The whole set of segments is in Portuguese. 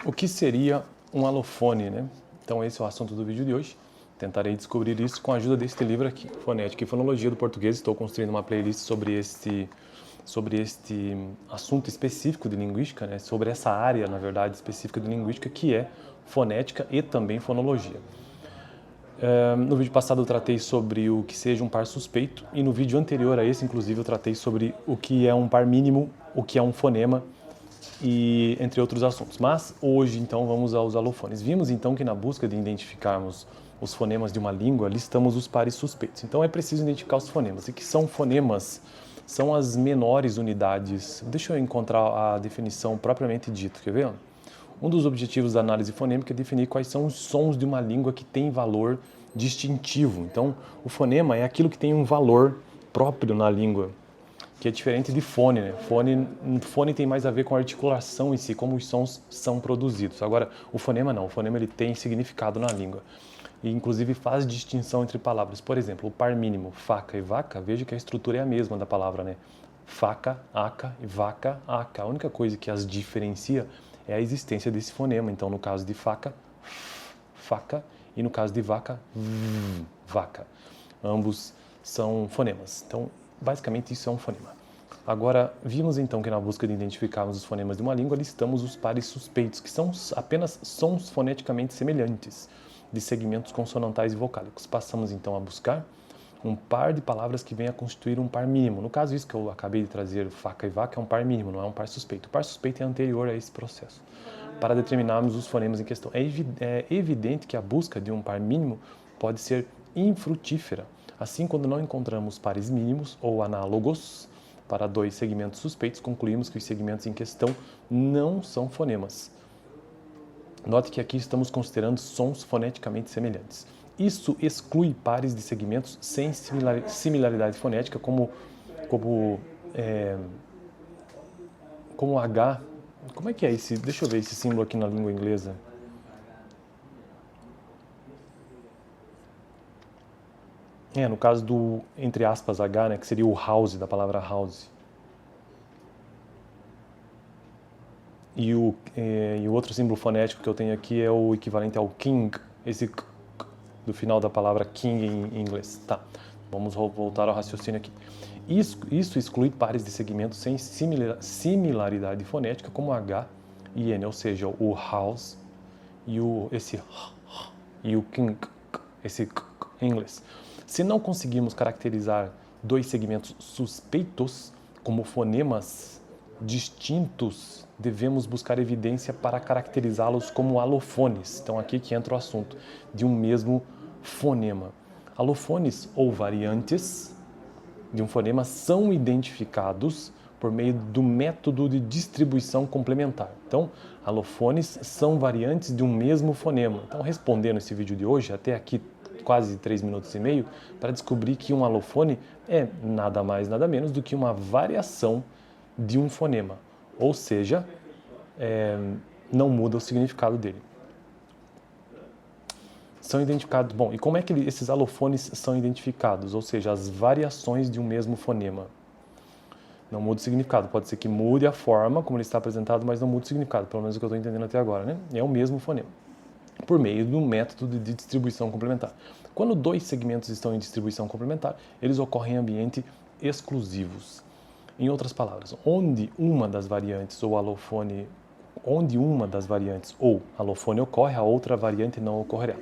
O que seria um alofone, né? Então esse é o assunto do vídeo de hoje. Tentarei descobrir isso com a ajuda deste livro aqui, Fonética e Fonologia do Português. Estou construindo uma playlist sobre este assunto específico de linguística, né? Sobre essa área, na verdade, específica de linguística, que é fonética e também fonologia. No vídeo passado eu tratei sobre o que seja um par suspeito e no vídeo anterior a esse, inclusive, eu tratei sobre o que é um par mínimo, o que é um fonema e entre outros assuntos. Mas hoje, então, vamos aos alofones. Vimos, então, que na busca de identificarmos os fonemas de uma língua, listamos os pares suspeitos. Então é preciso identificar os fonemas. E que são fonemas? São as menores unidades. Deixa eu encontrar a definição propriamente dita, quer ver? Um dos objetivos da análise fonêmica é definir quais são os sons de uma língua que tem valor distintivo. Então, o fonema é aquilo que tem um valor próprio na língua, que é diferente de fone, né? Fone tem mais a ver com a articulação em si, como os sons são produzidos. Agora, o fonema não. O fonema ele tem significado na língua. E, inclusive, faz distinção entre palavras. Por exemplo, o par mínimo, faca e vaca, veja que a estrutura é a mesma da palavra, né? Faca, aca e vaca, aca. A única coisa que as diferencia é a existência desse fonema. Então, no caso de faca, faca, e no caso de vaca, vaca. Ambos são fonemas. Então, basicamente, isso é um fonema. Agora, vimos então que na busca de identificarmos os fonemas de uma língua, listamos os pares suspeitos, que são apenas sons foneticamente semelhantes de segmentos consonantais e vocálicos. Passamos então a buscar um par de palavras que venha a constituir um par mínimo. No caso, isso que eu acabei de trazer, faca e vaca, é um par mínimo, não é um par suspeito. O par suspeito é anterior a esse processo, para determinarmos os fonemas em questão. É evidente que a busca de um par mínimo pode ser infrutífera. Assim, quando não encontramos pares mínimos ou análogos para dois segmentos suspeitos, concluímos que os segmentos em questão não são fonemas. Note que aqui estamos considerando sons foneticamente semelhantes. Isso exclui pares de segmentos sem similaridade fonética, como H. Como é que é esse? Deixa eu ver esse símbolo aqui na língua inglesa. No caso do, entre aspas, H, né, que seria o house, da palavra house. E o outro símbolo fonético que eu tenho aqui é o equivalente ao king, esse do final da palavra king em inglês. Tá, vamos voltar ao raciocínio aqui. Isso exclui pares de segmentos sem similaridade fonética, como H e N, ou seja, o house e o king, esse em inglês. Se não conseguimos caracterizar dois segmentos suspeitos como fonemas distintos, devemos buscar evidência para caracterizá-los como alofones. Então aqui que entra o assunto de um mesmo fonema. Alofones ou variantes de um fonema são identificados por meio do método de distribuição complementar. Então, alofones são variantes de um mesmo fonema. Então, respondendo esse vídeo de hoje, até aqui quase 3 minutos e meio, para descobrir que um alofone é nada mais, nada menos do que uma variação de um fonema. Ou seja, não muda o significado dele. São identificados... Bom, e como é que esses alofones são identificados? Ou seja, as variações de um mesmo fonema. Não muda o significado. Pode ser que mude a forma como ele está apresentado, mas não muda o significado, pelo menos o que eu estou entendendo até agora, né? É o mesmo fonema, por meio do método de distribuição complementar. Quando dois segmentos estão em distribuição complementar, eles ocorrem em ambiente exclusivos. Em outras palavras, onde uma das variantes ou alofone ocorre, a outra variante não ocorrerá.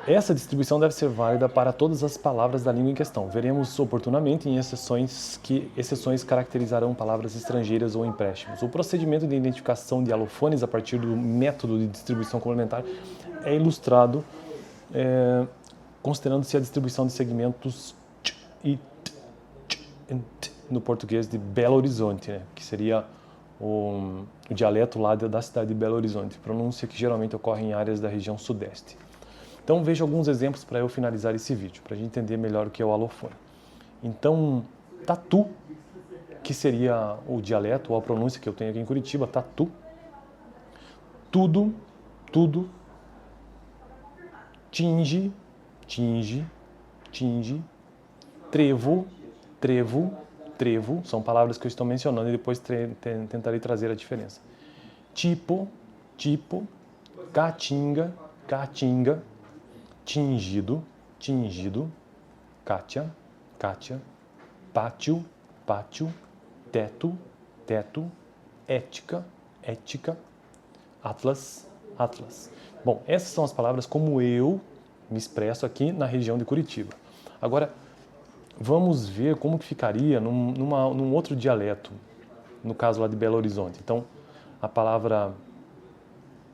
Essa distribuição deve ser válida para todas as palavras da língua em questão. Veremos oportunamente em exceções caracterizarão palavras estrangeiras ou empréstimos. O procedimento de identificação de alofones a partir do método de distribuição complementar é ilustrado considerando-se a distribuição de segmentos t e t no português de Belo Horizonte, né? Que seria o dialeto lá da cidade de Belo Horizonte, pronúncia que geralmente ocorre em áreas da região sudeste. Então veja alguns exemplos para eu finalizar esse vídeo, para a gente entender melhor o que é o alofone. Então, tatu, que seria o dialeto ou a pronúncia que eu tenho aqui em Curitiba, tatu. Tudo, tudo. Tinge, tinge, tinge. Trevo, trevo, trevo. São palavras que eu estou mencionando e depois tentarei trazer a diferença. Tipo, tipo, caatinga, caatinga, tingido, tingido, cátia, cátia, pátio, pátio, teto, teto, ética, ética, atlas, atlas. Bom, essas são as palavras como eu me expresso aqui na região de Curitiba. Agora, vamos ver como que ficaria num outro dialeto, no caso lá de Belo Horizonte. Então, a palavra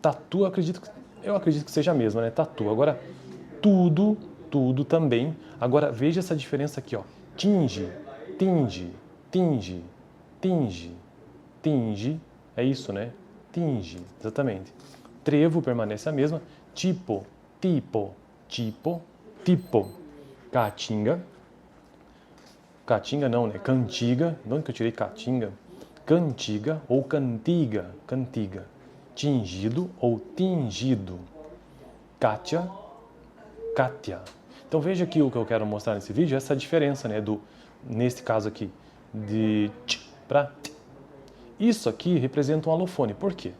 tatu, eu acredito que seja a mesma, né? Tatu. Agora, tudo, tudo também. Agora, veja essa diferença aqui, ó. Tinge, tinge, tinge, tinge, tinge. É isso, né? Tinge, exatamente. Trevo permanece a mesma. Tipo, tipo, tipo, tipo. Caatinga. Caatinga não, né? Cantiga. De onde que eu tirei caatinga? Cantiga ou cantiga. Cantiga. Tingido ou tingido. Cátia. Cátia. Então veja aqui o que eu quero mostrar nesse vídeo, essa diferença, né? Nesse caso aqui, de t para t. Isso aqui representa um alofone. Por quê?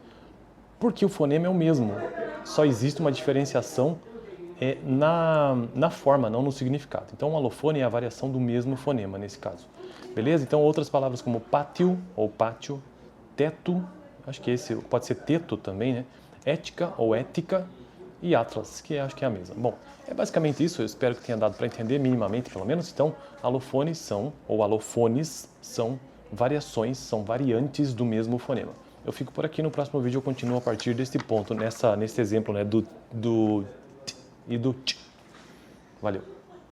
Porque o fonema é o mesmo. Só existe uma diferenciação na forma, não no significado. Então, um alofone é a variação do mesmo fonema, nesse caso. Beleza? Então, outras palavras como pátio ou pátio, teto, acho que esse pode ser teto também, né? Ética ou ética e atlas, que acho que é a mesma. Bom, é basicamente isso. Eu espero que tenha dado para entender minimamente, pelo menos. Então, alofones são variações, são variantes do mesmo fonema. Eu fico por aqui. No próximo vídeo eu continuo a partir desse ponto, nesse exemplo, né, do t e do t. Valeu!